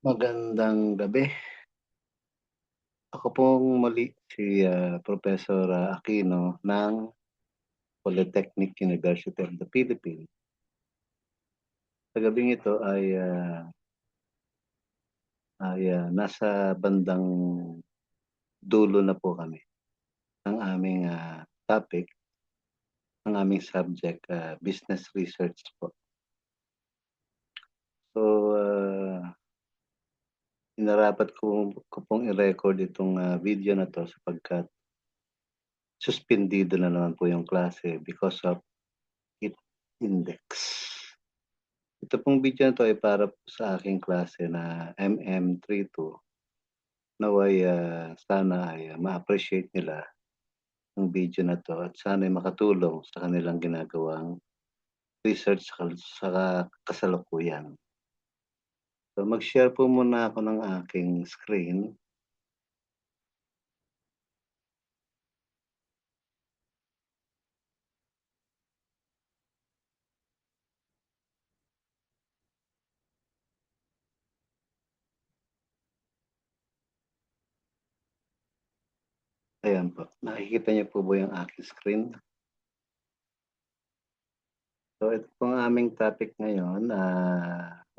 Magandang gabi. Ako pong muli si, Professor Aquino ng Polytechnic University of the Philippines. Sa gabing ito ay nasa bandang dulo na po kami ng aming, topic, ng aming subject, business research po. So, inarapat ko pong i-record itong, video na 'to sapagkat suspendido na naman po yung klase because of heat index. Ito pong video na 'to ay para po sa aking klase na MM32. Naway, sana ay ma-appreciate nila ang video na 'to at sana'y makatulong sa kanilang ginagawang research sa kasalukuyan. So, mag-share po muna ako ng aking screen. Ayan po, nakikita niyo po ba yung aking screen? So, ito pong aming topic ngayon,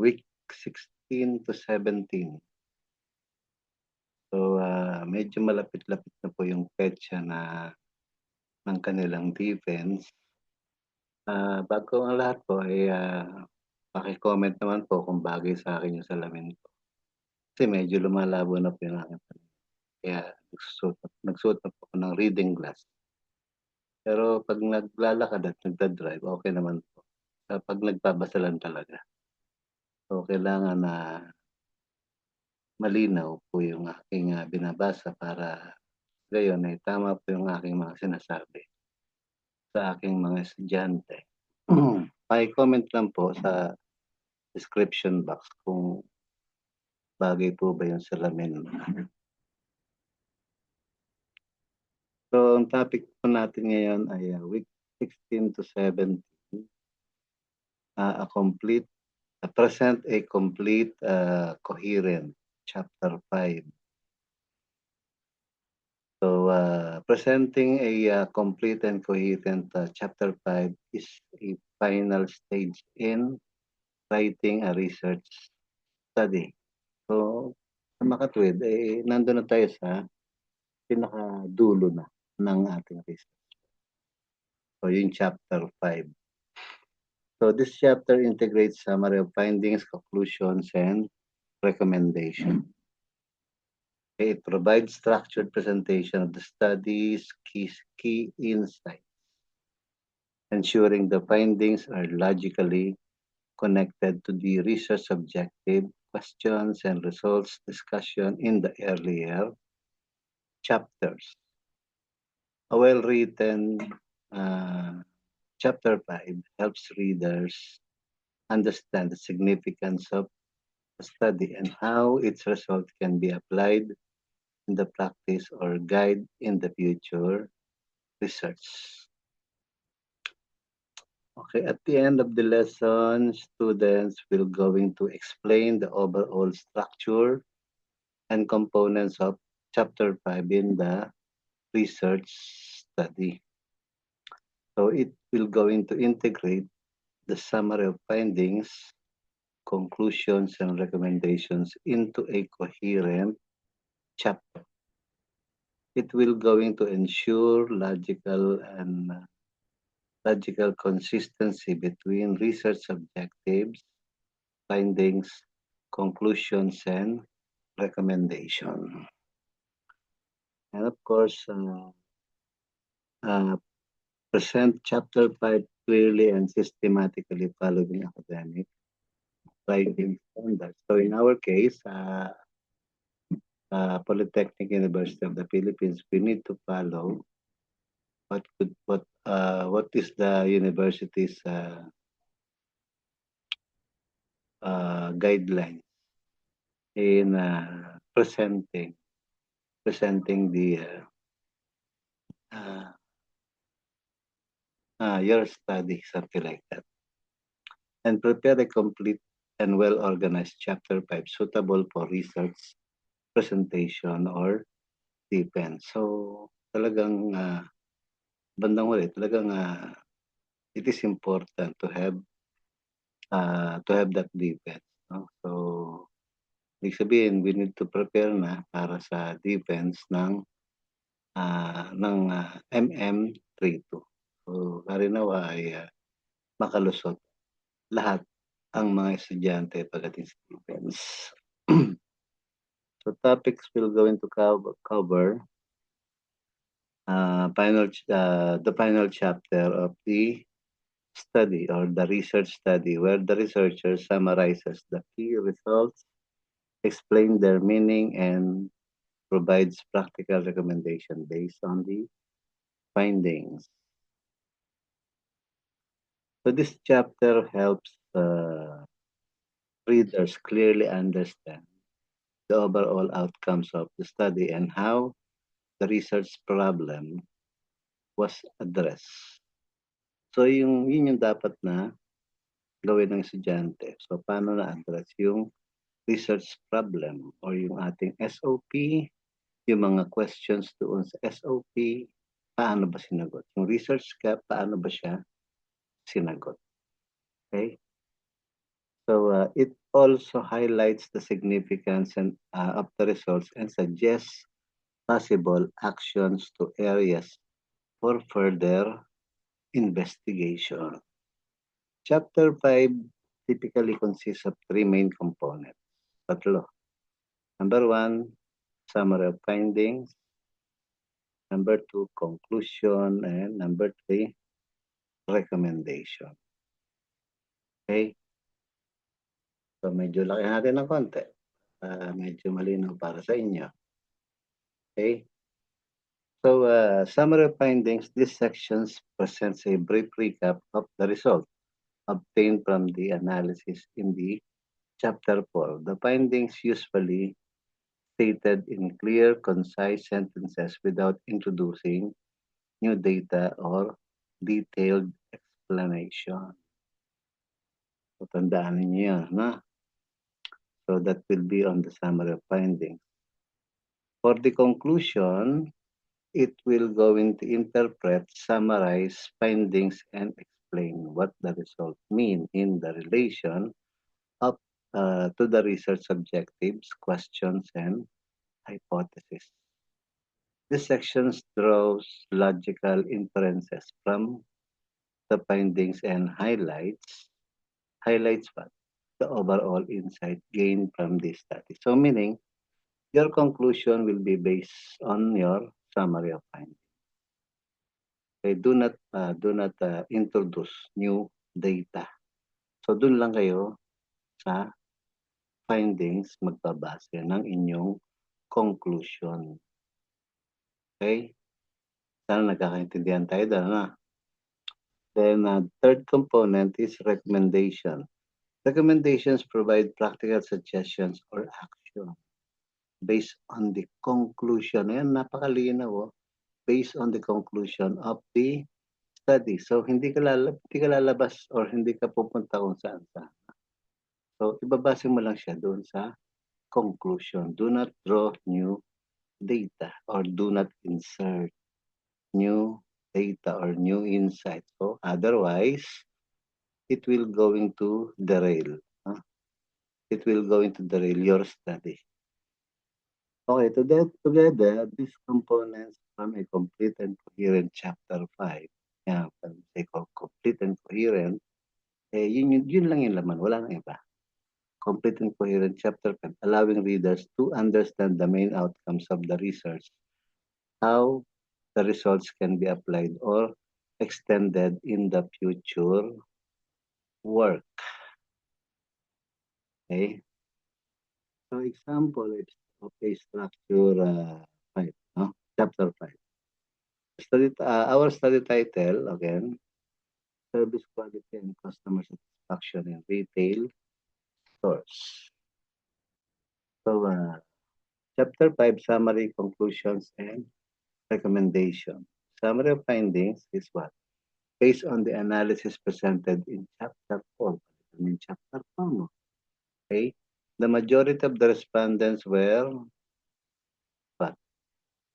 week 16 to 17. So, medyo malapit-lapit na po yung petsa ng kanilang defense. Bago ang lahat po ay, paki-comment naman po kung bagay sa akin yung salamin ko. Kasi medyo lumalabo na po yung aking paningin. Kaya nagsusuot na po ako ng reading glass. Pero 'pag naglalakad at nagda-drive, okey naman po. 'Pag nagbabasa lang talaga. So, kailangan na malinaw po yung aking, binabasa para gayon ay tama po yung aking mga sinasabi sa aking mga estudyante. Paki-comment lang po sa description box kung bagay po ba yung salamin. So, ang topic po natin ngayon ay, week 16 to 17, present a complete, coherent chapter 5. So, presenting a, complete and coherent, chapter 5 is a final stage in writing a research study. So, sa makatwid, nandun na tayo sa pinakadulo na ng ating research. So, yung chapter 5. So, this chapter integrates summary of findings, conclusions, and recommendation. It provides structured presentation of the study's key insights, ensuring the findings are logically connected to the research objective, questions, and results discussion in the earlier chapters. A well-written, chapter 5 helps readers understand the significance of the study and how its result can be applied in the practice or guide in the future research. Okay, at the end of the lesson, students will going to explain the overall structure and components of chapter 5 in the research study. So it will going to integrate the summary of findings, conclusions, and recommendations into a coherent chapter. It will going to ensure logical consistency between research objectives, findings, conclusions, and recommendation. And of course, present chapter 5 clearly and systematically following academic writing standards. So in our case, Polytechnic University of the Philippines, we need to follow what is the university's guidelines in presenting the your study, something like that, and prepare a complete and well-organized Chapter 5 suitable for research, presentation, or defense. So, talagang bandang huli, talagang it is important to have that defense. No? So, ibig sabihin, we need to prepare na para sa defense ng MM32. So, harinawa ay makalusot lahat ang mga estudyante pagdating sa defense. So topics we're going to cover the final chapter of the study or the research study, where the researcher summarizes the key results, explain their meaning, and provides practical recommendation based on the findings. So this chapter helps readers clearly understand the overall outcomes of the study and how the research problem was addressed. So yun yung dapat na gawin ng estudyante. So paano na-address yung research problem or yung ating SOP, yung mga questions doon sa SOP, paano ba sinagot? Yung research ka, paano ba siya sinagot? Okay? So it also highlights the significance of the results and suggests possible actions to areas for further investigation. Chapter 5 typically consists of three main components. Tatlo. Number 1, summary of findings. Number 2, conclusion. And number 3, recommendation. Okay? So medyo laki natin ng konti. Medyo malinaw para sa inyo. Okay? So summary of findings, this section presents a brief recap of the result obtained from the analysis in the Chapter 4. The findings usually stated in clear, concise sentences without introducing new data or detailed explanation. So, tandaan ninyo yan, no? So, that will be on the summary of findings. For the conclusion, it will go into interpret, summarize findings, and explain what the results mean in the relation of to the research objectives, questions, and hypothesis. This section draws logical inferences from the findings and highlights what? The overall insight gained from this study. So meaning, your conclusion will be based on your summary of findings. Okay, do not introduce new data. So dun lang kayo sa findings magbabase ng inyong conclusion. Okay? Sana nagkakaintindihan tayo doon, na. Then, third component is recommendation. Recommendations provide practical suggestions or action based on the conclusion. Ayan, napakalinaw, oh. Based on the conclusion of the study. So, hindi ka lalabas or hindi ka pupunta kung saan. So, ibabase mo lang siya doon sa conclusion. Do not draw new data or do not insert new data or new insights. So, otherwise, it will going to derail. It will going to derail your study. Okay, together, these components form a complete and coherent chapter 5. Yeah, say complete and coherent, yun lang yung laman, wala nang iba. Complete and coherent chapter 5, allowing readers to understand the main outcomes of the research, how the results can be applied or extended in the future work. Okay? So example of a structure 5, no? Chapter 5. Our study title, again, Service Quality and Customer Satisfaction in Retail Stores. So, Chapter 5, Summary, Conclusions, and Recommendation. Summary of findings is what? Based on the analysis presented in Chapter 4. I mean, Chapter 4, no? The majority of the respondents were what?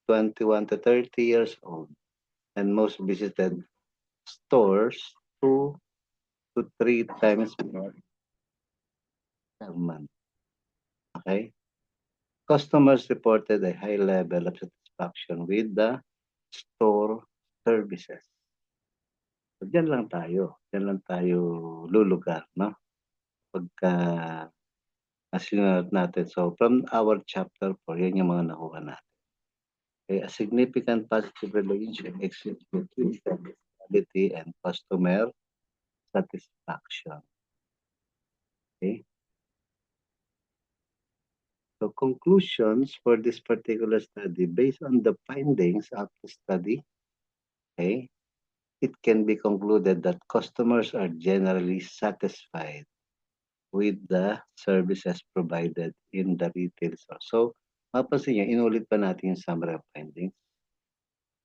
21 to 30 years old, and most visited stores 2 to 3 times more per month. Okay? Customers reported a high level of satisfaction with the store services. So, diyan lang tayo lulugar, no? Pagka sinulat natin. So, from our chapter 4, yan yung mga nakuha natin. Okay, a significant positive relationship exists between service quality and customer satisfaction. Okay? So, conclusions for this particular study, based on the findings of the study, okay, it can be concluded that customers are generally satisfied with the services provided in the retail store. So, mapapansin niyo, inulit pa natin yung summary of findings.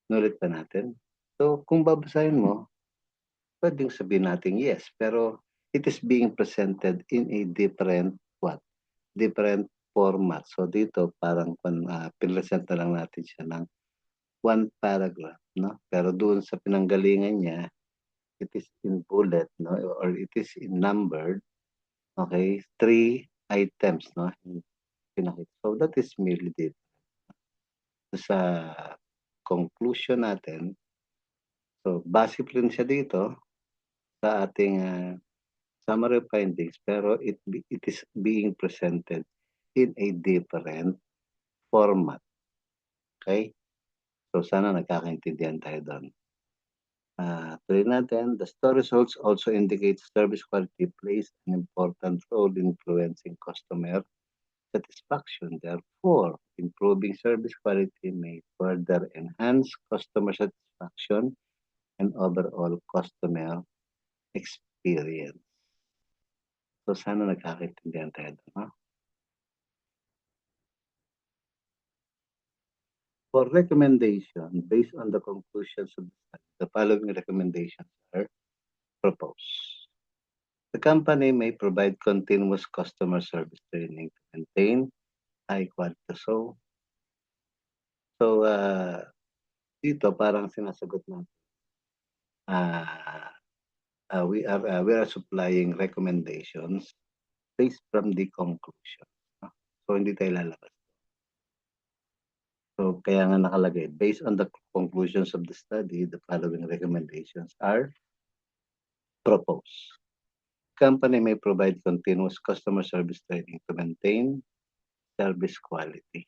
Inulit pa natin. So, kung babasahin mo, pwedeng sabihin natin yes, pero it is being presented in a different what? Different format. So, dito parang pinresent na lang natin siya ng one paragraph, no? Pero doon sa pinanggalingan niya, it is in bullet, no? Or it is in numbered, okay? 3 items, no? So, that is merely it. Sa conclusion natin, so, basic rin siya dito sa ating summary findings, pero it is being presented in a different format. Okay? So, sana nagkakaintindihan tayo doon. Tuloy natin, the store results also indicate service quality plays an important role in influencing customer satisfaction. Therefore, improving service quality may further enhance customer satisfaction and overall customer experience. So, sana nagkakaintindihan tayo doon. No? For recommendation, based on the conclusions of the study, the following recommendations are proposed. The company may provide continuous customer service training to maintain high quality. So dito parang sinasagot natin. We are supplying recommendations based from the conclusion. So hindi tayo lalabas. So kaya nga nakalagay, based on the conclusions of the study, the following recommendations are proposed. Company may provide continuous customer service training to maintain service quality.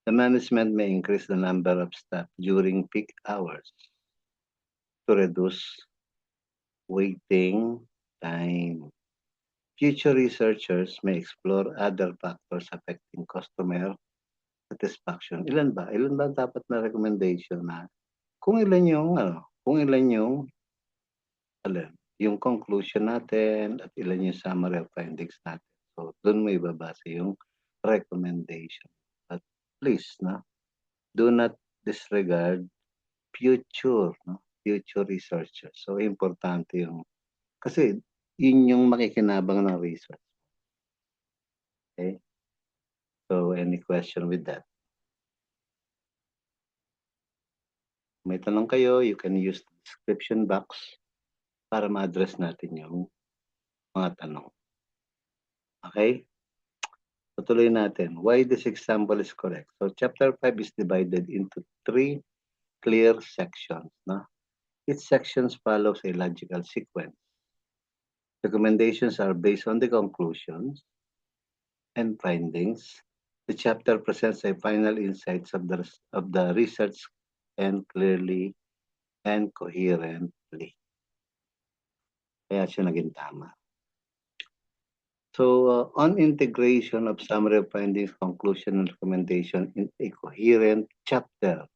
The management may increase the number of staff during peak hours to reduce waiting time. Future researchers may explore other factors affecting customer satisfaction. Ilan ba dapat na recommendation na kung ilan yung yung conclusion natin at ilan yung summary of findings natin. So, doon mo ibabase yung recommendation. But please, do not disregard future researchers. So, importante yung, kasi yun yung makikinabang ng research. Okay? So, any question with that? May tanong kayo, you can use the description box para ma-address natin yung mga tanong. Okay? Tutuloy natin. Why this example is correct? So, chapter 5 is divided into 3 clear sections. Each section follows a logical sequence. Recommendations are based on the conclusions and findings. The chapter presents a final insights of the research and clearly and coherently. Kaya siya naging tama. So, on integration of summary of findings, conclusion, and recommendation in a coherent chapter,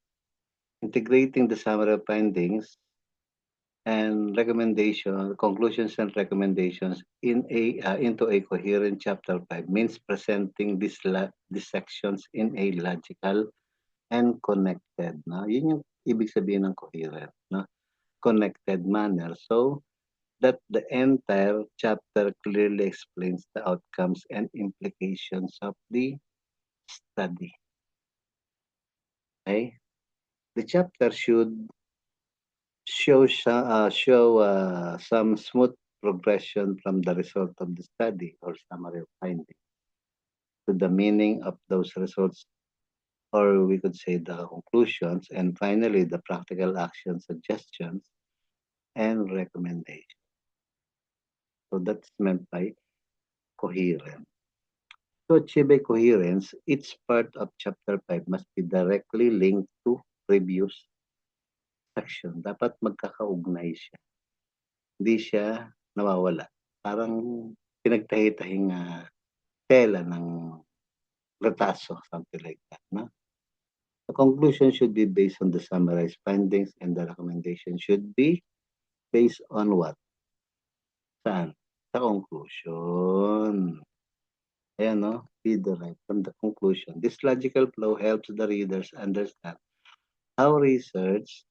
integrating the summary of findings and conclusions and recommendations into a coherent chapter 5 means presenting these sections in a logical and connected. Yun yung ibig sabihin ng coherent, connected manner. So, that the entire chapter clearly explains the outcomes and implications of the study. Okay? The chapter should show some smooth progression from the result of the study or summary of findings to the meaning of those results, or we could say the conclusions, and finally the practical action suggestions and recommendations. So that's meant by coherent. To achieve a coherence, each part of chapter 5 must be directly linked to previous section. Dapat magkakaugnay siya. Hindi siya nawawala. Parang pinagtahi-tahing tela ng retaso, something like that. No? The conclusion should be based on the summarized findings and the recommendation should be based on what? Saan? Sa conclusion. Ayan, no? Be derived from the conclusion. This logical flow helps the readers understand how research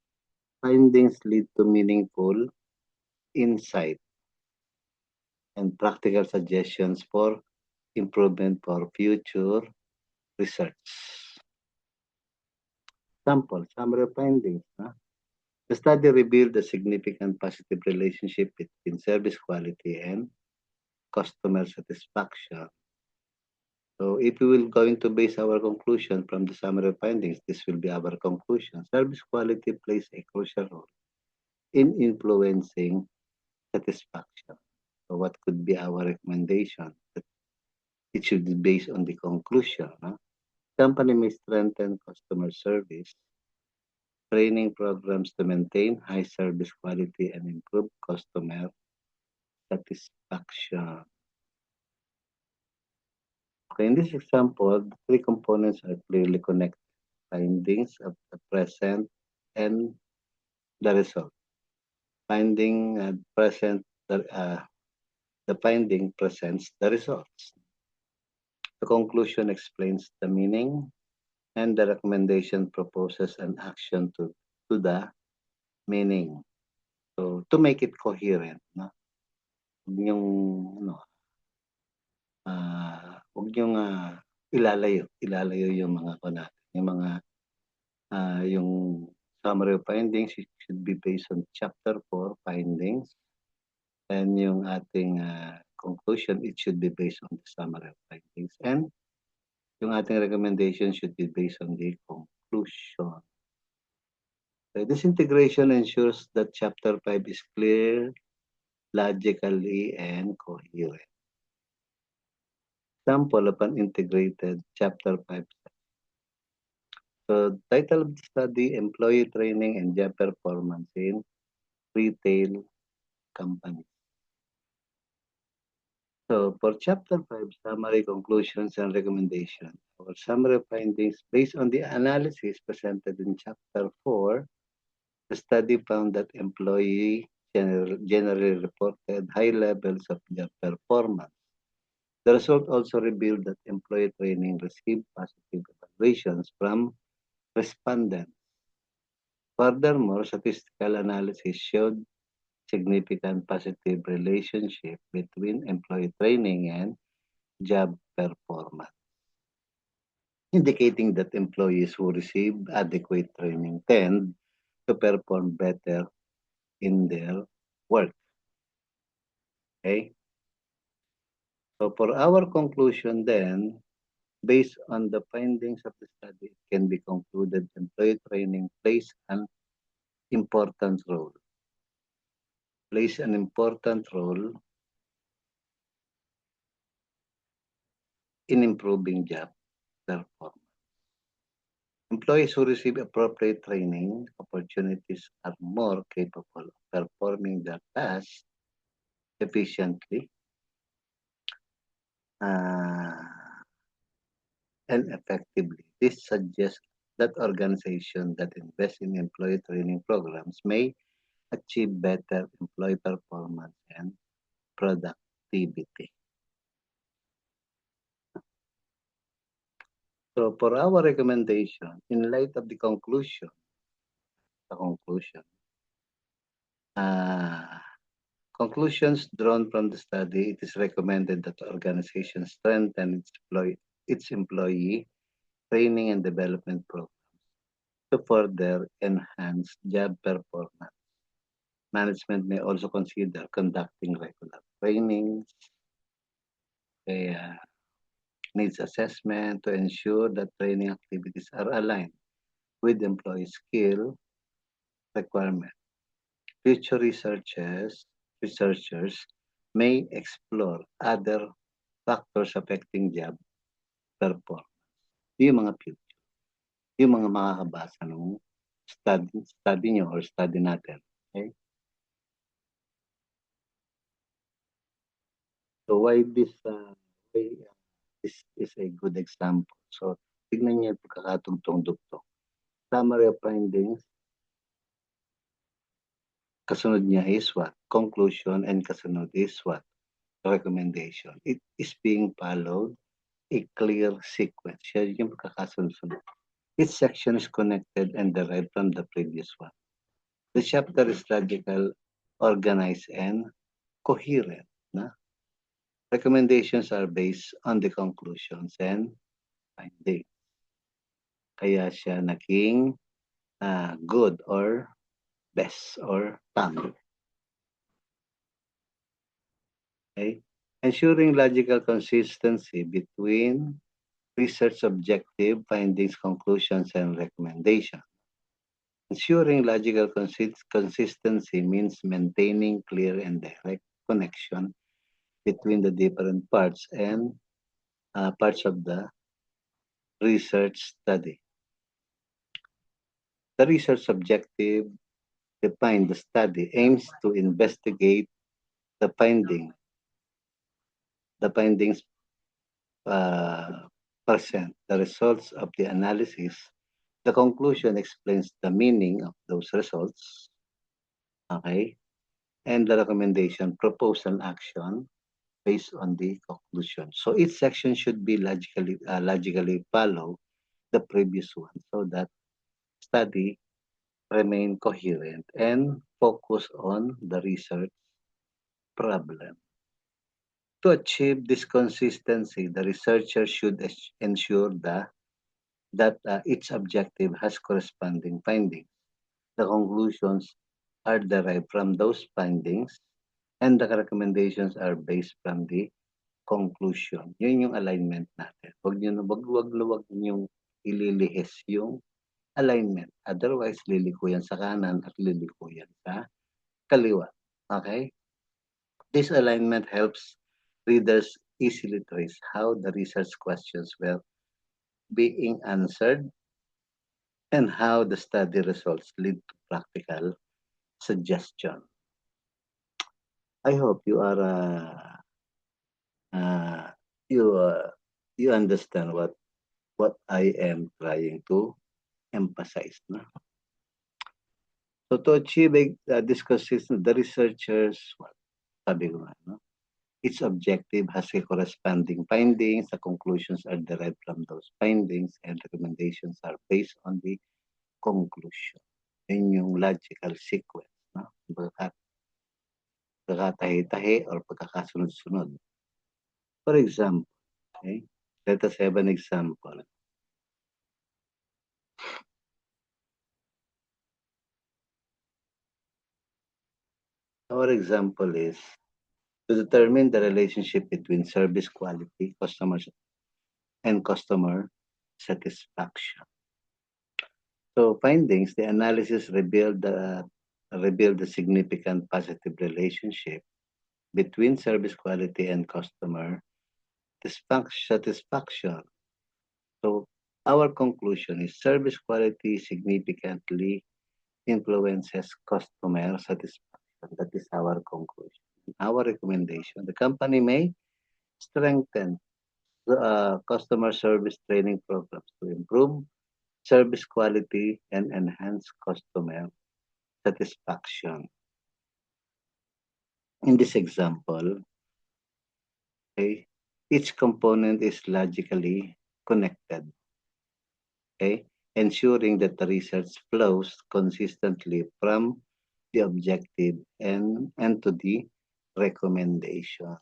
findings lead to meaningful insight and practical suggestions for improvement for future research. Sample, summary of findings. Huh? The study revealed a significant positive relationship between service quality and customer satisfaction. So if we will going to base our conclusion from the summary of findings, this will be our conclusion. Service quality plays a crucial role in influencing satisfaction. So what could be our recommendation? It should be based on the conclusion. Huh? Company may strengthen customer service, training programs to maintain high service quality and improve customer satisfaction. Okay, in this example, the three components are clearly connected. Findings of the present and the result. Finding present the finding presents the results. The conclusion explains the meaning and the recommendation proposes an action to the meaning. So to make it coherent, no? Huwag niyong ano, huwag niyong ilalayo yung mga ano natin, yung mga yung summary of findings should be based on chapter 4 findings and yung ating conclusion it should be based on the summary of findings and yung ating recommendation should be based on the conclusion. So this integration ensures that chapter 5 is clear, logically, and coherent. Example of an integrated chapter 5. So title of the study, Employee Training and Job Performance in Retail Companies. So for chapter 5, summary, conclusions, and recommendations. Our summary of findings based on the analysis presented in chapter 4, the study found that employee generally reported high levels of job performance. The result also revealed that employee training received positive evaluations from respondents. Furthermore, statistical analysis showed significant positive relationship between employee training and job performance, indicating that employees who receive adequate training tend to perform better in their work. Okay? So for our conclusion then, based on the findings of the study, it can be concluded employee training plays an important role. Plays an important role in improving job performance. Employees who receive appropriate training opportunities are more capable of performing their tasks efficiently and effectively. This suggests that organizations that invest in employee training programs may achieve better employee performance and productivity. So for our recommendation, in light of the conclusion, Conclusions drawn from the study, it is recommended that the organization strengthen its employee training and development programs to further enhance job performance. Management may also consider conducting regular trainings, needs assessment to ensure that training activities are aligned with employee skill requirement. Future researchers may explore other factors affecting job performance. Yung mga future, yung mga makakabasa ng study nyo or study natin. Okay? So why this is a good example. So tignan niyo yung pagkakatugtong-dugtong. Summary of findings, kasunod niya is what? Conclusion, and kasunod is what? Recommendation. It is being followed a clear sequence. Siya yung pagkakasunod-sunod. Each section is connected and derived from the previous one. The chapter is logical, organized, and coherent. Na? Recommendations are based on the conclusions and findings. Kaya siya naging good or best or tama. Okay? Ensuring logical consistency between research objective, findings, conclusions, and recommendations. Ensuring logical consistency means maintaining clear and direct connection between the different parts and parts of the research study. The research objective defined the study aims to investigate the findings present, the results of the analysis. The conclusion explains the meaning of those results. Okay? And the recommendation propose an action based on the conclusion. So each section should be logically follow the previous one so that study remain coherent and focus on the research problem. To achieve this consistency, the researcher should ensure that each objective has corresponding findings. The conclusions are derived from those findings and the recommendations are based from the conclusion. Yun yung alignment natin. Wag niyong ililihis yung alignment. Otherwise, liliko yan sa kanan at liliko yan sa kaliwa. Okay? This alignment helps readers easily trace how the research questions were being answered and how the study results lead to practical suggestion. I hope you are you understand what I am trying to emphasize. No? So to achieve this consistency, the researchers, sabi ko nga, no? Each objective has a corresponding findings. The conclusions are derived from those findings and recommendations are based on the conclusion. Yun yung logical sequence. No? Pagkakatahi-tahi or pagkakasunod-sunod. For example, okay? Let us have an example. Our example is to determine the relationship between service quality, customers, and customer satisfaction. So findings, the analysis revealed the significant positive relationship between service quality and customer satisfaction. So our conclusion is service quality significantly influences customer satisfaction. That is our conclusion. Our recommendation, the company may strengthen the customer service training programs to improve service quality and enhance customer satisfaction. In this example, okay, each component is logically connected, okay, ensuring that the research flows consistently from the objective and to the recommendation.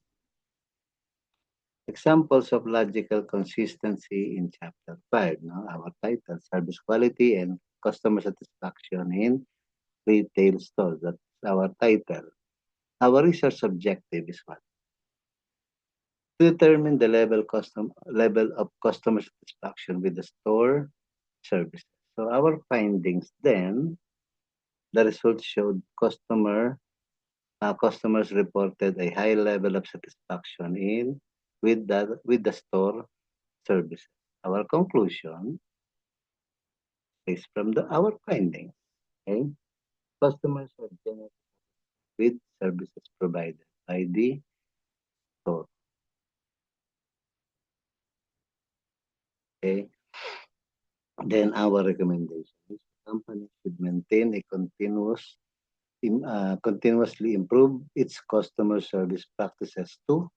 Examples of logical consistency in Chapter 5, no? Our title, Service Quality and Customer Satisfaction in Retail Stores. That's our title. Our research objective is what? To determine the level of customer satisfaction with the store services. So our findings then, the results showed customers reported a high level of satisfaction with the store services. Our conclusion is from our findings. Okay, customers are generally with services provided by the store. Okay, then our recommendation is the company should maintain a continuously improve its customer service practices to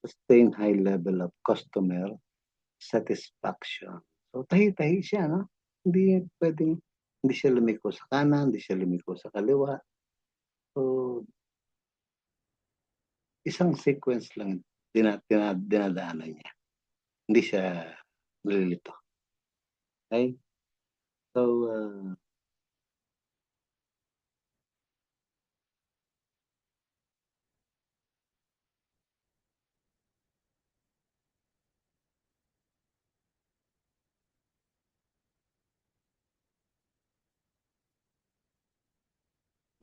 sustain high level of customer satisfaction. So tahi-tahi siya, no? Hindi siya lumiko sa kanan, hindi siya lumiko sa kaliwa. So, isang sequence lang dinadaanan niya. Hindi siya nalilito. Okay? So,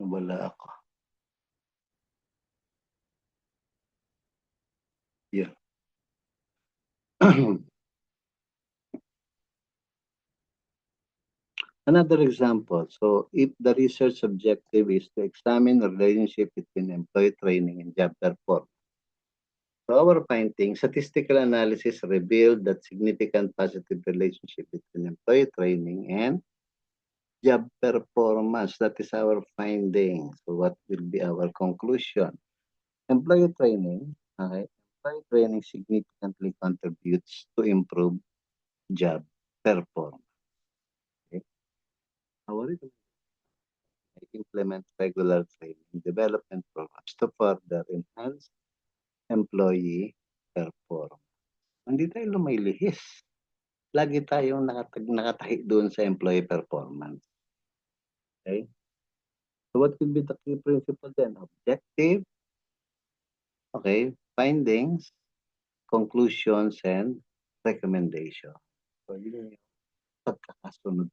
wala ako. Yeah. Another example. So, if the research objective is to examine the relationship between employee training and job performance, so our findings, statistical analysis revealed that significant positive relationship between employee training and job performance. That is our finding. So, what will be our conclusion? Employee training, okay? Employee training significantly contributes to improve job performance. Okay? Our implement regular training development programs to further enhance employee performance. Hindi tayo lumilihis. Lagi tayong nakatahi doon sa employee performance. Okay? So what will be the key principle then? Objective, okay, findings, conclusions, and recommendation. So yun yung pagkakasunod.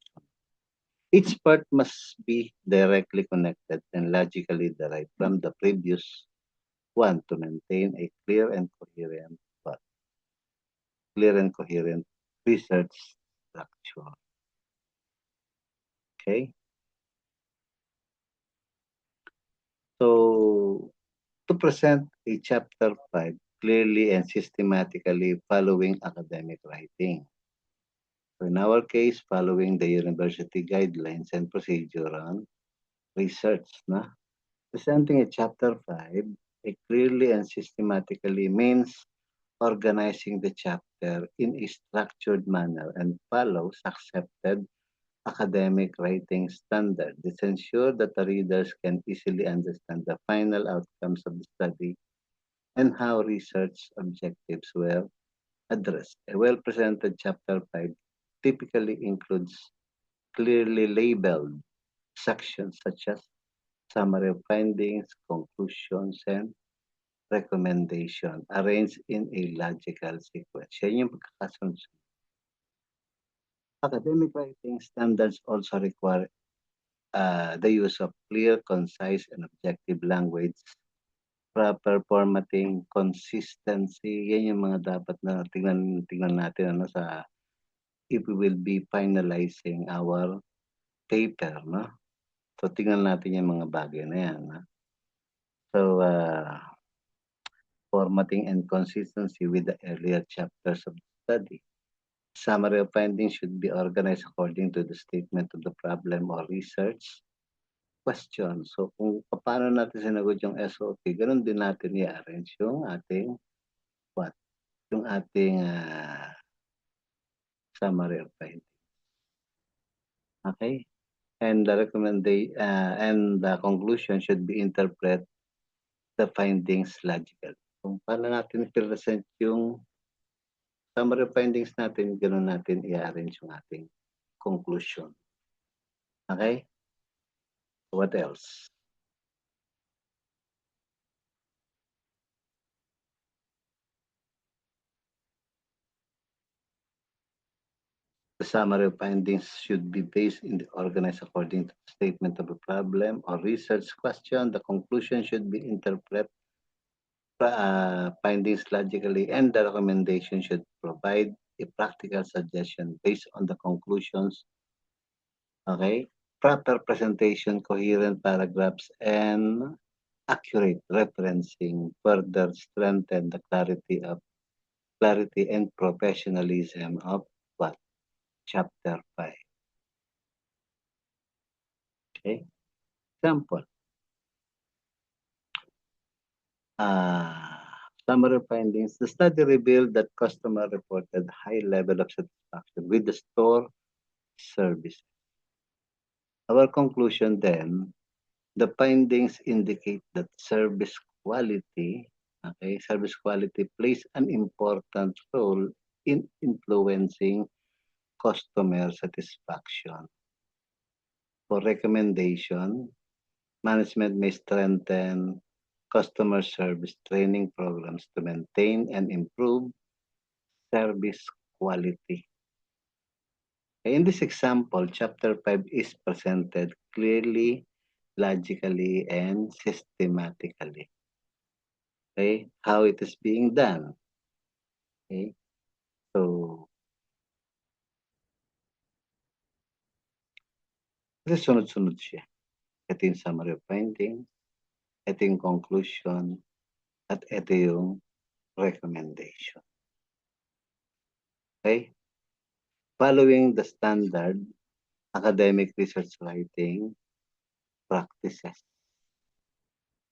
Each part must be directly connected and logically derived from the previous one to maintain a clear and coherent research structure. Okay? So, to present a chapter 5 clearly and systematically following academic writing. So in our case, following the university guidelines and procedure on research. Na? Presenting a chapter 5 clearly and systematically means organizing the chapter in a structured manner and follows accepted academic writing standard. This ensures that the readers can easily understand the final outcomes of the study and how research objectives were addressed. A well-presented Chapter 5 typically includes clearly labeled sections such as summary of findings, conclusions, and recommendation arranged in a logical sequence. Yan yung pagkakasunod. Academic writing standards also require the use of clear, concise, and objective language, proper formatting, consistency. Yan yung mga dapat na tingnan natin ano, sa if we will be finalizing our paper. No? So, tingnan natin yung mga bagay na yan. No? So, formatting and consistency with the earlier chapters of the study. Summary of findings should be organized according to the statement of the problem or research question. So, kung paano natin sinagot yung SOP, ganun din natin i-arrange yung ating Yung ating summary of findings. Okay? And the conclusion should be interpreted the findings logical. Kung paano natin i-present yung summary findings natin, gano'n natin i-arrange yung ating conclusion. Okay? What else? The summary of findings should be based in the organized according to the statement of a problem or research question. The conclusion should be interpret findings logically, and the recommendation should provide a practical suggestion based on the conclusions. Okay? Proper presentation, coherent paragraphs, and accurate referencing further strengthen the clarity and professionalism of what? Chapter 5. Okay? Example. Summary findings. The study revealed that customer reported high level of satisfaction with the store service. Our conclusion then, the findings indicate that service quality plays an important role in influencing customer satisfaction. For recommendation, management may strengthen customer service training programs to maintain and improve service quality. In this example, Chapter 5 is presented clearly, logically, and systematically. Okay? How it is being done. Okay? So, kasi sunod-sunod siya. Ito yung summary of findings, ito yung conclusion, at ito yung recommendation. Okay? Following the standard academic research writing practices.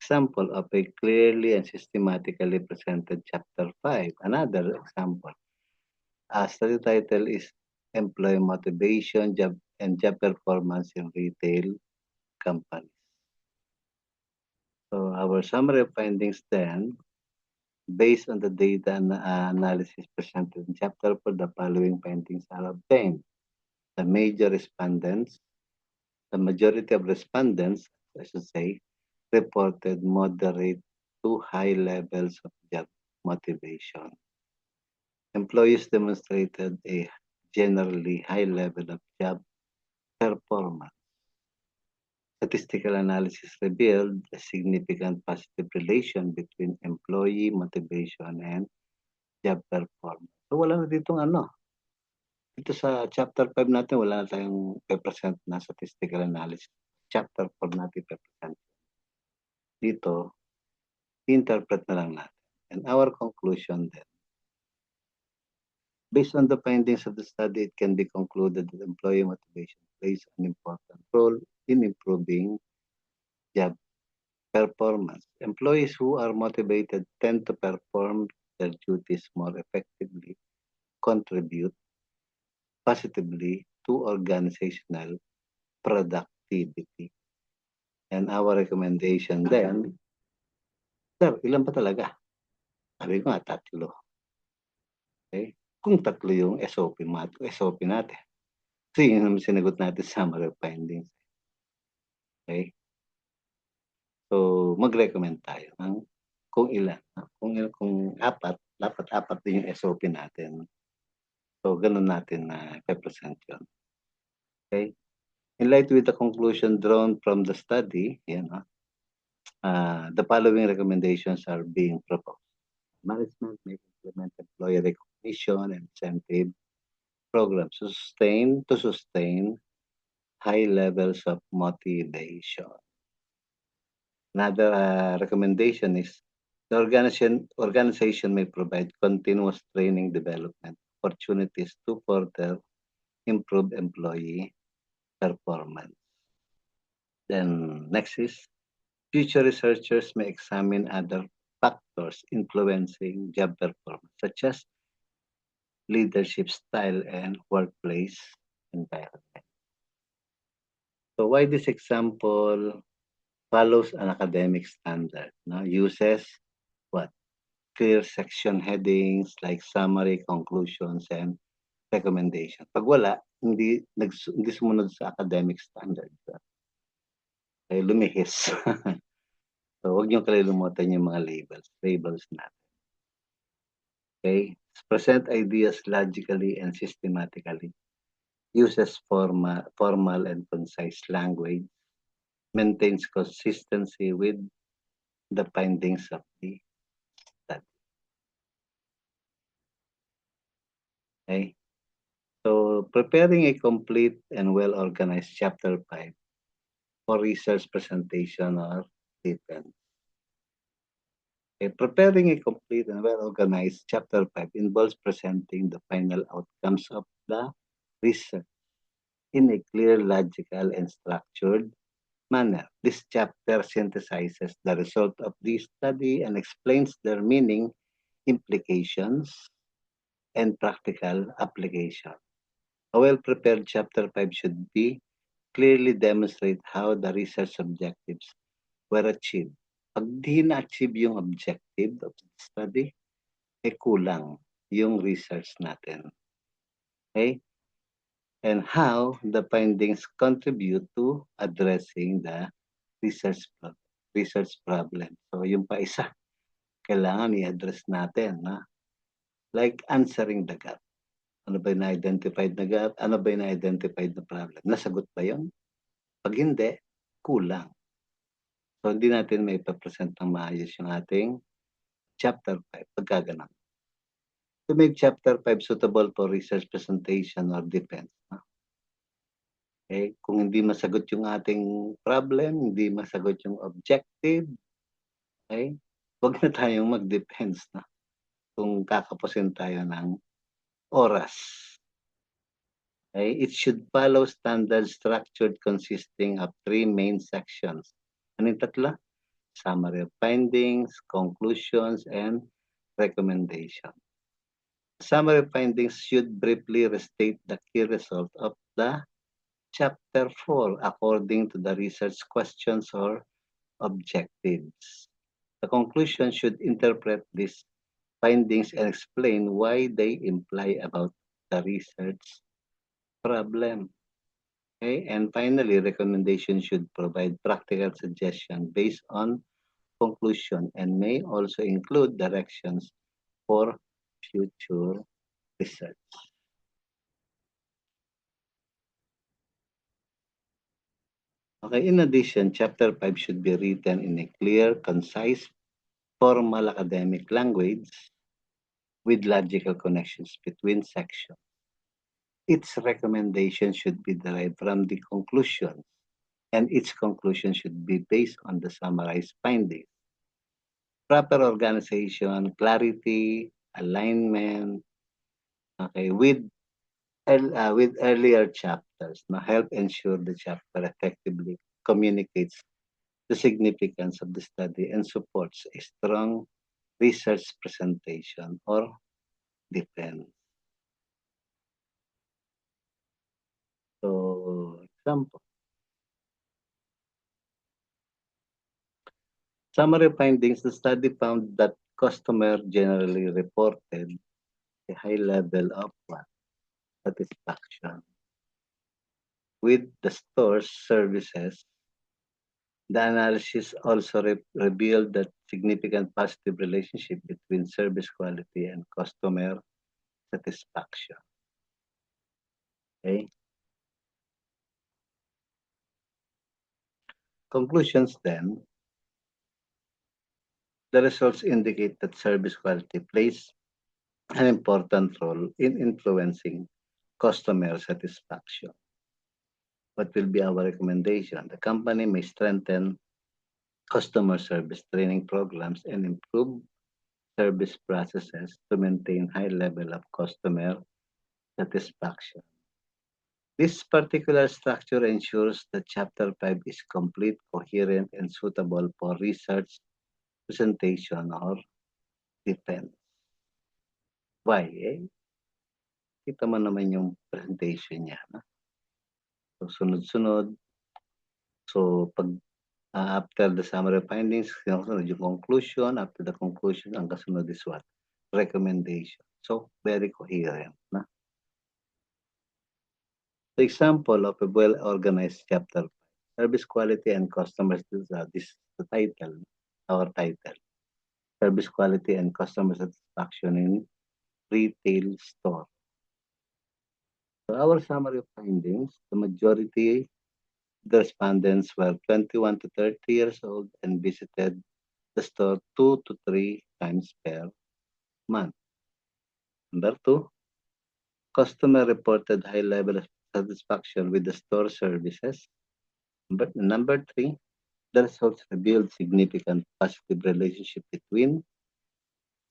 Example of a clearly and systematically presented Chapter 5. Another example. Study title is Employee Motivation Job Performance in Retail Companies. So our summary of findings then, based on the data analysis presented in Chapter 4, the following findings are obtained. The majority of respondents, I should say, reported moderate to high levels of job motivation. Employees demonstrated a generally high level of job performance. Statistical analysis revealed a significant positive relation between employee motivation and job performance. So wala na ditong dito sa chapter 5 natin, wala na tayong present na statistical analysis. Chapter 4 natin present. Dito, interpret na lang natin. And our conclusion then, based on the findings of the study, it can be concluded that employee motivation plays an important role in improving job performance. Employees who are motivated tend to perform their duties more effectively, contribute positively to organizational productivity. And our recommendation then, sir, ilan pa talaga? Sabi ko nga, 3. Okay? Kung 3 yung SOP natin. Kasi yun naman sinagot natin sa summary of findings. Okay? So, mag-recommend tayo ng kung ilan. Kung dapat 4 din yung SOP natin. So, ganun natin na i-present yun. Okay? In light with the conclusion drawn from the study, the following recommendations are being proposed. Management may implement employee recognition and incentive programs to sustain high levels of motivation. Another recommendation is the organization may provide continuous training development opportunities to further improve employee performance. Then next is future researchers may examine other factors influencing job performance, such as leadership style and workplace environment. So why this example follows an academic standard, no? Uses what? Clear section headings like summary, conclusions, and recommendation. Pag wala, hindi sumunod sa academic standard, ay lumihis. So, huwag niyong kalilimutan yung mga labels natin. Okay? Present ideas logically and systematically. Uses formal and concise language. Maintains consistency with the findings of the study. Okay? So, preparing a complete and well-organized chapter 5 for research presentation or defense. Okay, preparing a complete and well-organized chapter 5 involves presenting the final outcomes of the research in a clear, logical, and structured manner. This chapter synthesizes the result of the study and explains their meaning, implications, and practical application. A well-prepared chapter 5 should be clearly demonstrate how the research objectives were achieved. Pag di na-achieve yung objective of the study, kulang yung research natin. Okay? And how the findings contribute to addressing the research problem. So yung pa isa, kailangan i-address natin. Na? Like answering the gap. Ano ba yung na-identified na gap? Ano ba yung na-identified na problem? Nasagot ba yun? Pag hindi, kulang. So hindi natin may present ng maayos yung ating chapter 5 pagka ganun. To make chapter 5 suitable for research presentation or defense. Okay? Kung hindi masagot yung ating problem, hindi masagot yung objective, okay? Huwag na tayong mag-defense na kung kakapusin tayo ng oras. Okay? It should follow standard structured consisting of 3 main sections. Ano yung tatlo? Summary of findings, conclusions, and recommendation. Summary findings should briefly restate the key result of the chapter 4 according to the research questions or objectives. The conclusion should interpret these findings and explain why they imply about the research problem. Okay? And finally, recommendation should provide practical suggestion based on conclusion and may also include directions for future research. Okay, in addition, chapter 5 should be written in a clear, concise, formal academic language with logical connections between sections. Its recommendation should be derived from the conclusions, and its conclusion should be based on the summarized findings. Proper organization, clarity, alignment, okay, with earlier chapters na help ensure the chapter effectively communicates the significance of the study and supports a strong research presentation or defense. So, example. Summary findings, the study found that customers generally reported a high level of satisfaction with the store's services. The analysis also revealed that significant positive relationship between service quality and customer satisfaction. Okay. Conclusions then. The results indicate that service quality plays an important role in influencing customer satisfaction. What will be our recommendation? The company may strengthen customer service training programs and improve service processes to maintain high level of customer satisfaction. This particular structure ensures that Chapter 5 is complete, coherent, and suitable for research, presentation, or defense. Why? Kita mo naman yung presentation niya. No? So, sunod-sunod. So, pag After the summary of findings, kasunod yung conclusion. After the conclusion, ang kasunod is what? Recommendation. So, very coherent na. The example of a well-organized chapter, service quality and customer satisfaction. This is the title, our title. Service quality and customer satisfaction in retail store. So our summary of findings, the majority of the respondents were 21 to 30 years old and visited the store 2 to 3 times per month. Number 2, customer reported high level of satisfaction with the store services. But number 3, the results revealed significant positive relationship between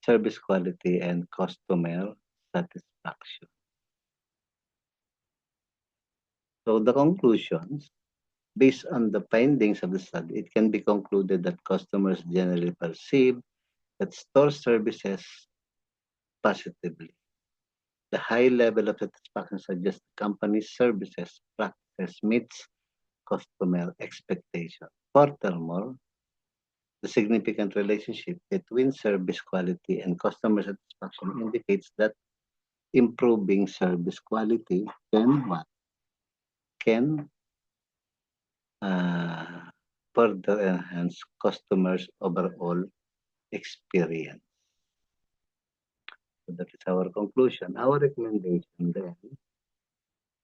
service quality and customer satisfaction. So the conclusions, based on the findings of the study, it can be concluded that customers generally perceive that store services positively. The high level of satisfaction suggests the company's services practices meets customer expectations. Furthermore, the significant relationship between service quality and customer satisfaction indicates that improving service quality can further enhance customers' overall experience. So that is our conclusion. Our recommendation then,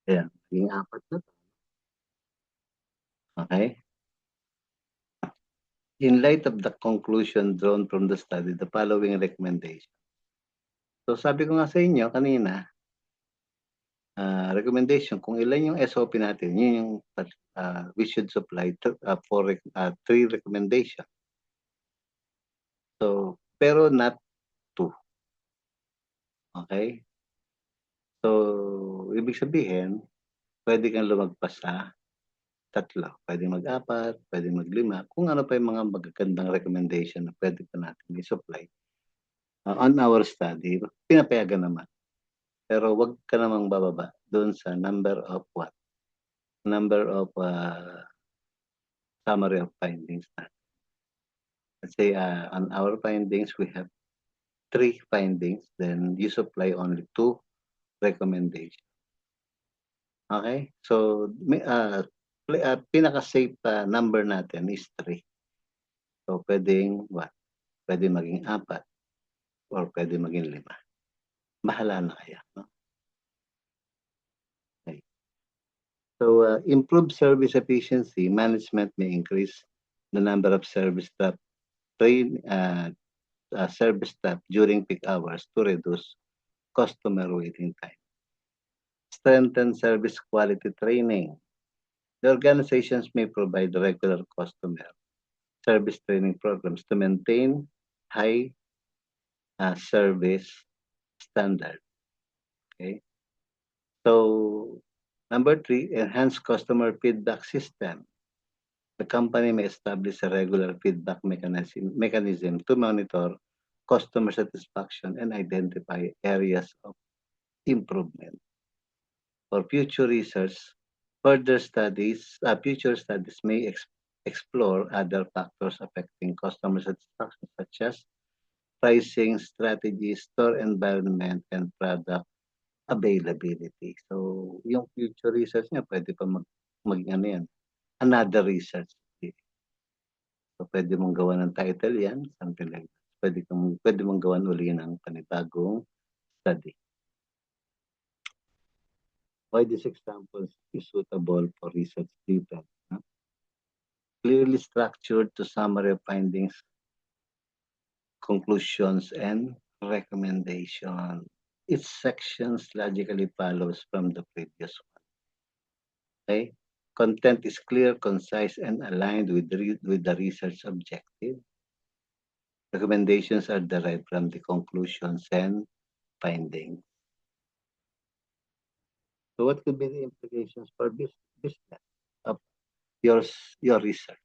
ayan, yung 4 na to. Okay? In light of the conclusion drawn from the study, the following recommendation. So sabi ko nga sa inyo kanina, recommendation, kung ilan yung SOP natin, yun yung we should supply 3 recommendation. So, pero not 2. Okay? So, ibig sabihin, pwede kang lumagpas sa 3. Pwede mag-4, pwede mag-5. Kung ano pa yung mga magagandang recommendation na pwede pa natin i-supply. On our study, pinapayagan naman. Pero wag ka namang bababa doon sa number of what? Number of summary of findings natin. Let's say on our findings, we have 3 findings, then you supply only 2 recommendations. Okay? So, pinaka-safe number natin is 3. So, pwedeng what? Pwede maging 4 or pwede maging 5. Bahala na kayo. No? Okay. So, improved service efficiency, management may increase the number of service staff during peak hours to reduce customer waiting time. Strengthen service quality training. The organizations may provide regular customer service training programs to maintain high service standard. Okay. So, number 3, enhance customer feedback system. The company may establish a regular feedback mechanism to monitor customer satisfaction and identify areas of improvement. For future research, future studies may explore other factors affecting customer satisfaction such as pricing strategies, store environment, and product availability. So, yung future research niya, pwede pa maging ano yan, another research. So, pwede mong gawa ng title yan, something like that. Pwede mong gawan uli ng panibagong study. Why this example is suitable for research detail. Clearly structured to summary of findings, conclusions, and recommendation. Its sections logically follows from the previous one. Okay? Content is clear, concise, and aligned with the research objective. Recommendations are derived from the conclusions and findings. So what could be the implications for business of your research?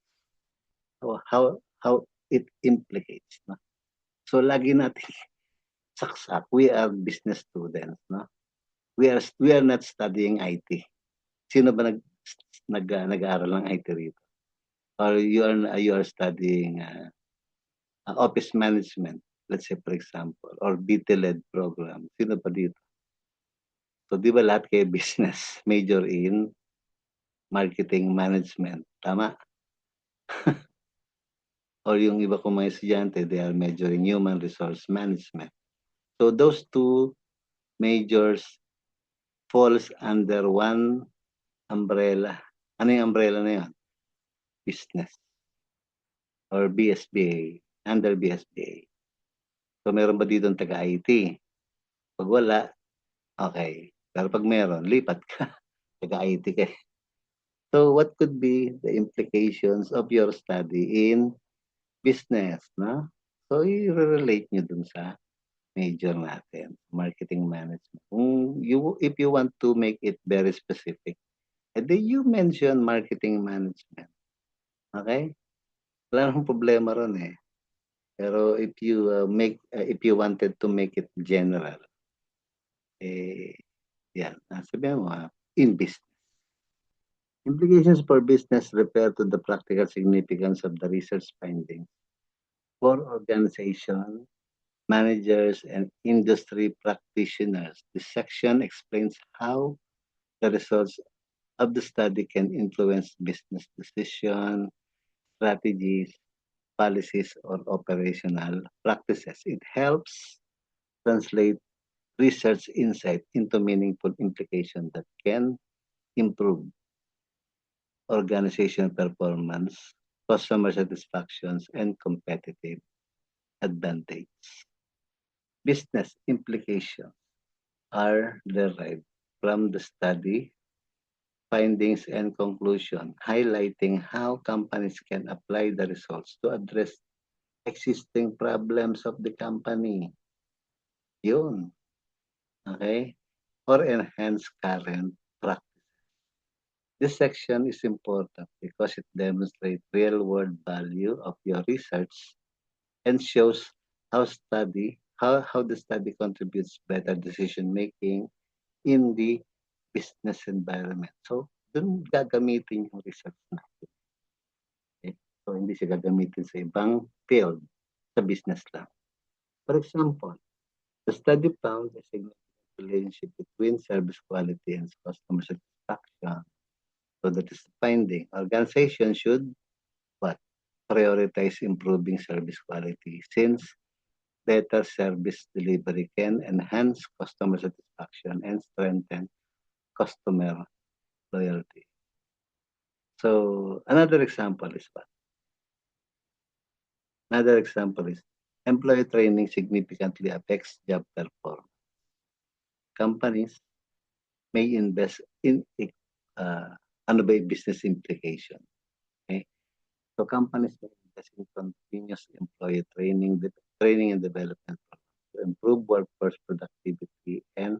How it implicates. No? So lagi natin saksak. We are business students. No? We are not studying IT. Sino ba nag-aaral ng IT rito? or you are studying office management, let's say for example, or BT-led program. Sino pa dito? So, di ba lahat kayo business major in marketing management, tama? Or yung iba kong mga estudyante, they are major in human resource management. So, those two majors falls under one umbrella. Ano yung umbrella na yun? Business or BSBA, under BSBA. So, meron ba dito taga-IT? Pag wala, okay. Pero pag meron, lipat ka. Taga-IT ka. So, what could be the implications of your study in business, no? So, i-relate nyo dun sa major natin, marketing management. If you want to make it very specific, edi you mention marketing management. Okay? Wala namang problema ron eh. Pero if you wanted to make it general, yan, sabihin mo, in business. Implications for business refer to the practical significance of the research findings for organization, managers, and industry practitioners. This section explains how the results of the study can influence business decision, strategies, policies, or operational practices. It helps translate research insight into meaningful implications that can improve organization performance, customer satisfactions, and competitive advantage. Business implications are derived from the study findings and conclusion, highlighting how companies can apply the results to address existing problems of the company. Yun. Okay? Or enhance current practice. This section is important because it demonstrates real-world value of your research and shows how the study contributes better decision making in the business environment. So, dun gagamitin yung research natin. Okay? So, hindi siya gagamitin sa ibang field, sa business lang. For example, the study found a significant relationship between service quality and customer satisfaction. So that is the finding. Organization should what? Prioritize improving service quality since better service delivery can enhance customer satisfaction and strengthen customer loyalty. So another example is what? Another example is employee training significantly affects job performance. Companies may invest in business implication. Okay? So companies may invest in continuous employee training and development to improve workforce productivity and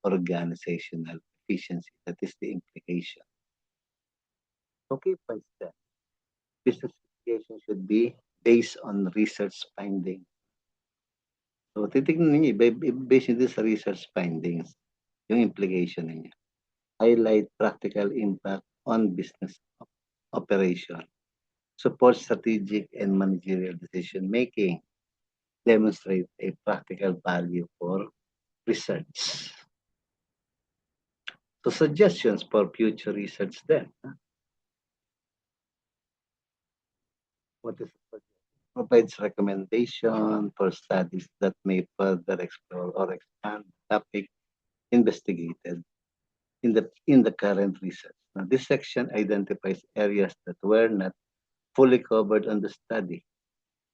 organizational efficiency. That is the implication. Okay, points there. Business implication should be based on research findings. So titignan ninyo, based nito sa research findings, yung implication ninyo. Highlight practical impact on business operation. Support strategic and managerial decision making. Demonstrate a practical value for research. So suggestions for future research then. What is it? Provides recommendation for studies that may further explore or expand the topic investigated in the current research. Now, this section identifies areas that were not fully covered on the study,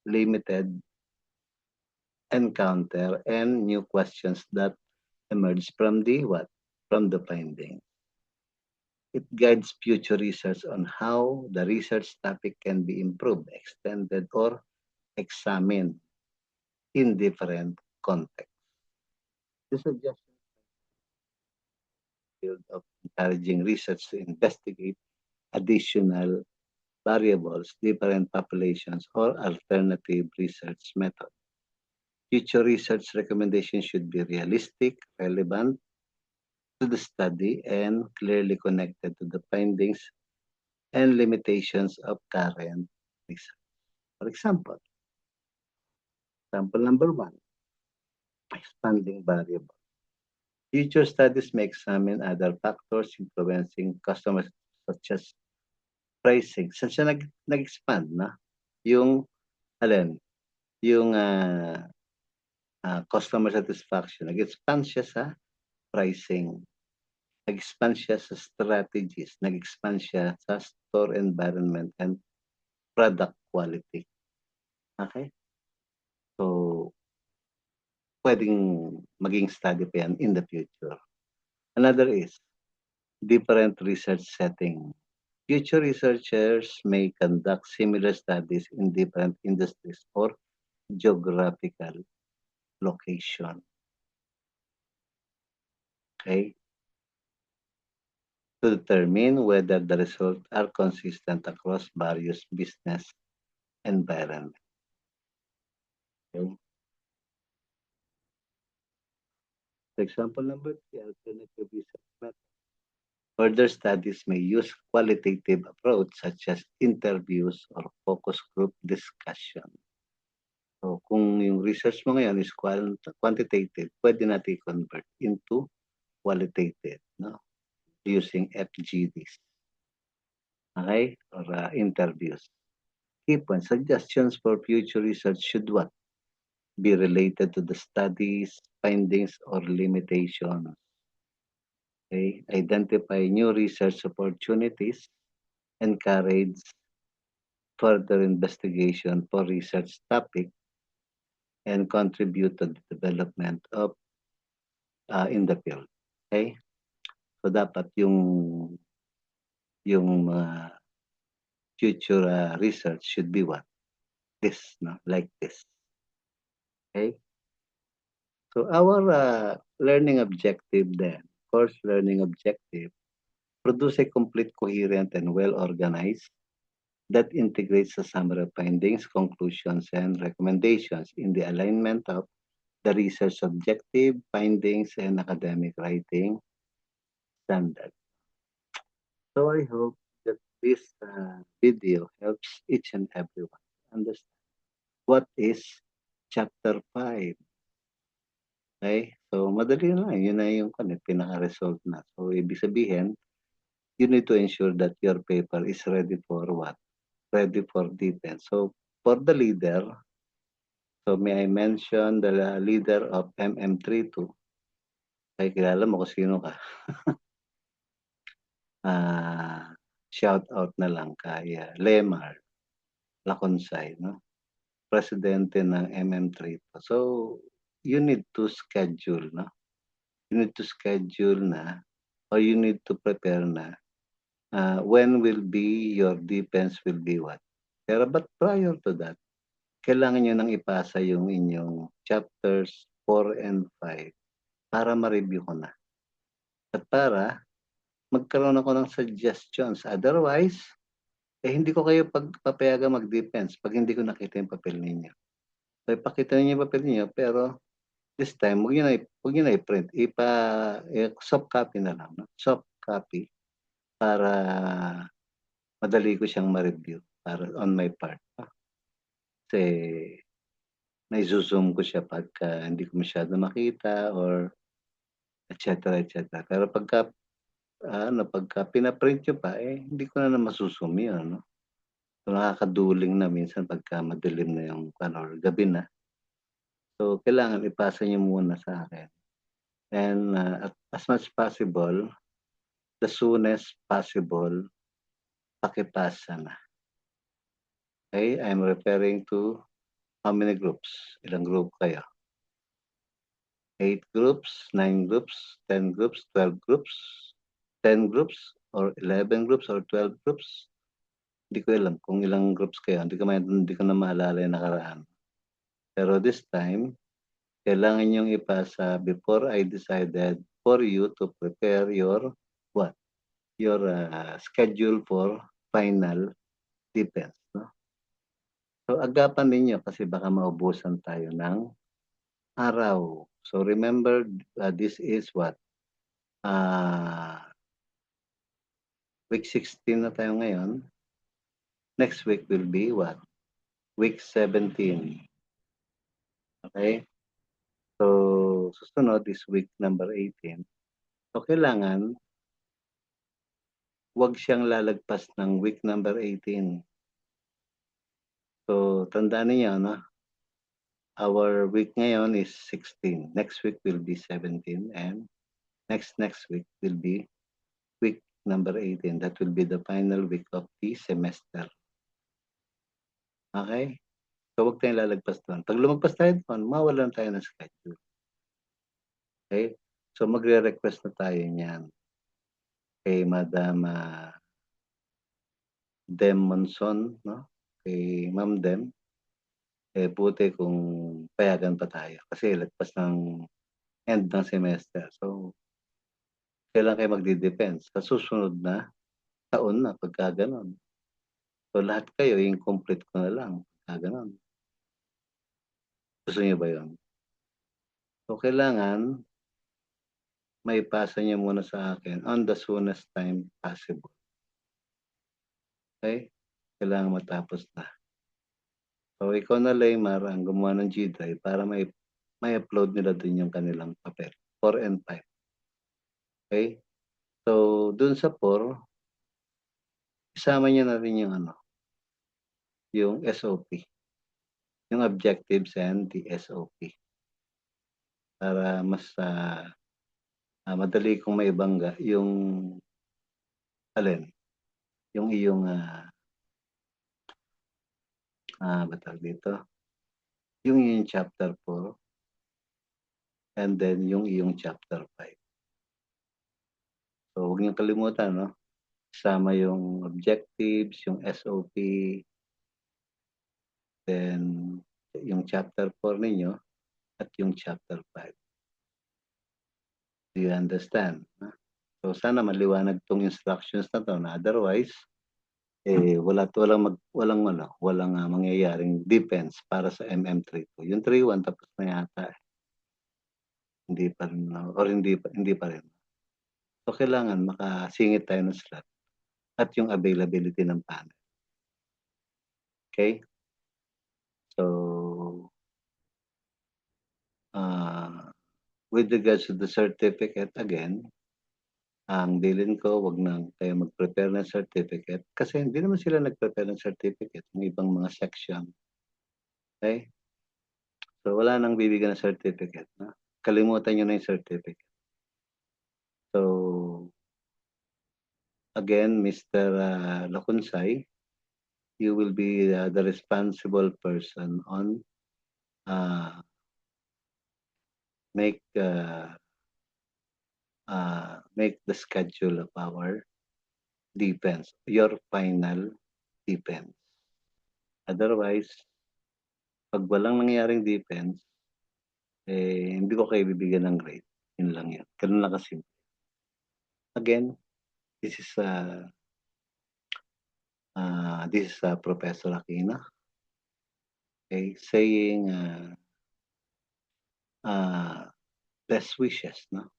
limited encounter, and new questions that emerge from the what? From the findings. It guides future research on how the research topic can be improved, extended, or examined in different contexts. This suggestion field of encouraging research to investigate additional variables, different populations, or alternative research methods. Future research recommendations should be realistic, relevant to the study, and clearly connected to the findings and limitations of current research. For example, number 1, expanding variable. Future studies may examine other factors influencing customers such as pricing. Saan siya nag-expand na? Yung alin? Yung customer satisfaction. Nag-expand siya sa pricing. Nag-expand siya sa strategies. Nag-expand siya sa store environment and product quality. Okay? So, pwedeng maging study pa yan in the future. Another is different research setting. Future researchers may conduct similar studies in different industries or geographical location. Okay? To determine whether the results are consistent across various business environments. Okay? For example, number 3, alternative research method. Further studies may use qualitative approach such as interviews or focus group discussion. So, kung yung research mo ngayon is quantitative, pwede natin convert into qualitative, no? Using FGDs. Okay? Or interviews. Key points, suggestions for future research should what? Be related to the studies, findings, or limitations. Okay? Identify new research opportunities, encourage further investigation for research topic, and contribute to the development of in the field. Okay? So dapat yung future research should be what? This, no? Like this. Okay? So our learning objective then, course learning objective, produce a complete, coherent, and well-organized that integrates the summary of findings, conclusions, and recommendations in the alignment of the research objective, findings, and academic writing standard. So I hope that this video helps each and everyone understand what is Chapter 5. Okay? So madali na, yun na yung pinaka-result na. So ibig sabihin, you need to ensure that your paper is ready for what? Ready for defense. So for the leader, so may I mention the leader of MM32? Ay, kilala mo kung sino ka. Shout out na lang kay Lemar Laconsay, no? Presidente ng MM3. So, you need to schedule, no? You need to schedule na or you need to prepare na when will be your defense will be what. Pero but prior to that, kailangan nyo nang ipasa yung inyong chapters 4 and 5 para ma-review ko na. At para magkaroon ako ng suggestions. Otherwise, hindi ko kayo papayagan mag-defense pag hindi ko nakita yung papel ninyo. So, ipakita ninyo yung papel ninyo, pero this time, huwag nyo na i-print. Soft copy na lang. No? Soft copy para madali ko siyang ma-review para on my part. Kasi nai-zoom ko siya pagka hindi ko masyado makita or etc. Pero pagka pinaprint nyo pa, hindi ko na masusum yun. No? So, nakakaduling na minsan pagka madilim na yung or gabi na. So, kailangan ipasa nyo muna sa akin. And as much possible, the soonest possible, pakipasa na. Okay? I'm referring to how many groups? Ilang group kayo? 8 groups, 9 groups, 10 groups, 12 groups, 10 groups, or 11 groups, or 12 groups? Hindi ko alam kung ilang groups kayo. Hindi ko na maalala yung nakaraan. Pero this time, kailangan niyong ipasa before I decided for you to prepare your what? Your schedule for final defense. No? So, agapan ninyo kasi baka maubusan tayo ng araw. So, remember, this is what? Week 16 na tayo ngayon. Next week will be what? Week 17. Okay? So, susunod is week number 18. So, kailangan wag siyang lalagpas ng week number 18. So, tandaan niyo, no? Our week ngayon is 16. Next week will be 17 and next week will be week number 18. That will be the final week of the semester. Okay? So, wag tayong lalagpas doon. Pag lumagpas tayo doon, mawalan tayo ng schedule. Okay? So, magre-request na tayo niyan kay Madam Dem Monson, no? Kay Ma'am Dem. Buti kung payagan pa tayo kasi lagpas ng end ng semester. So, kailan kayo magde-depends sa susunod na taon na pagka gano'n. So, lahat kayo incomplete ko na lang pagka gano'n. Gusto niyo ba 'yun? So, kailangan maipasa niyo muna sa akin on the soonest time possible. Okay? Kailangan matapos na. So, ikaw na Laymar ang gumawa ng G-Drive para may-upload nila dun yung kanilang papel, 4 and 5. Okay? So, dun sa 4, isama niyo na rin yung yung SOP, yung objectives and the SOP. Para mas madali kong maibangga yung alin, yung iyong ba tawag dito? Yung iyong chapter 4 and then yung iyong chapter 5. So, huwag niyong kalimutan, no? Isama yung objectives, yung SOP, then yung chapter 4 ninyo at yung chapter 5. Do you understand? So, sana maliwanag 'tong instructions na 'to na otherwise, walang mangyayaring defense para sa MM32. Yung 3-1 tapos na yata, hindi pa rin or hindi pa rin. So, kailangan makasingit tayo ng slot at yung availability ng panel. Okay? So, with regards to the certificate again, ang bilin ko wag na kayo mag-prepare ng certificate kasi hindi naman sila nag-prepare ng certificate, yung ibang mga section. Okay? So, wala nang bibigyan ng certificate, no? Kalimutan niyo na yung certificate. So, again, Mr. Lacunsay, you will be the responsible person on make the schedule of our defense, your final defense. Otherwise, pag walang nangyaring defense, hindi ko kayo bibigyan ng grade. Yun lang yun. Ganun lang kasi. Again, this is Professor Aquino. Okay, saying best wishes, no?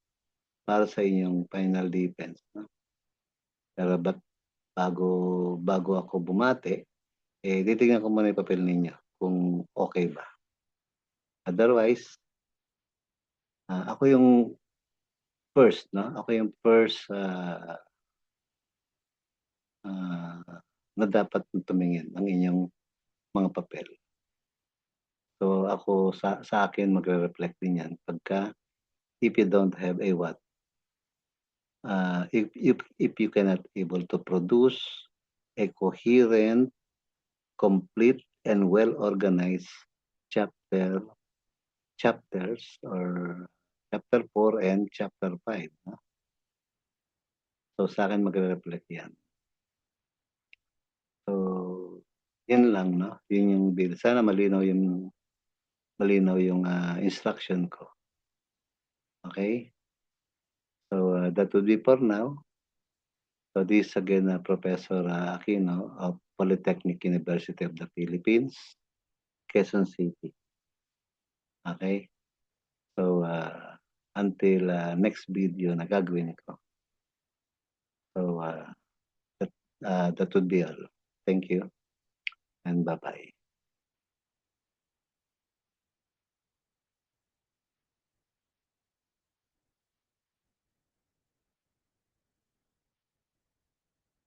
Para sa inyong final defense, no? Pero bago ako bumati, titignan ko muna yung papel ninyo kung okay ba. Otherwise, ako yung first, no? Ako yung first na dapat tumingin ng inyong mga papel. So, ako sa akin magre-reflect din yan pagka if you don't have a what? If you cannot able to produce a coherent, complete, and well-organized chapters or chapter 4 and chapter 5. No? So, sa akin magre-reflect yan. So, yun lang, no? Yun yung bill. Sana malinaw yung instruction ko. Okay? So, that would be for now. So, this again, Professor Aquino of Polytechnic University of the Philippines, Quezon City. Okay? So, until next video na gagawin ko. So, That would be all. Thank you and bye-bye.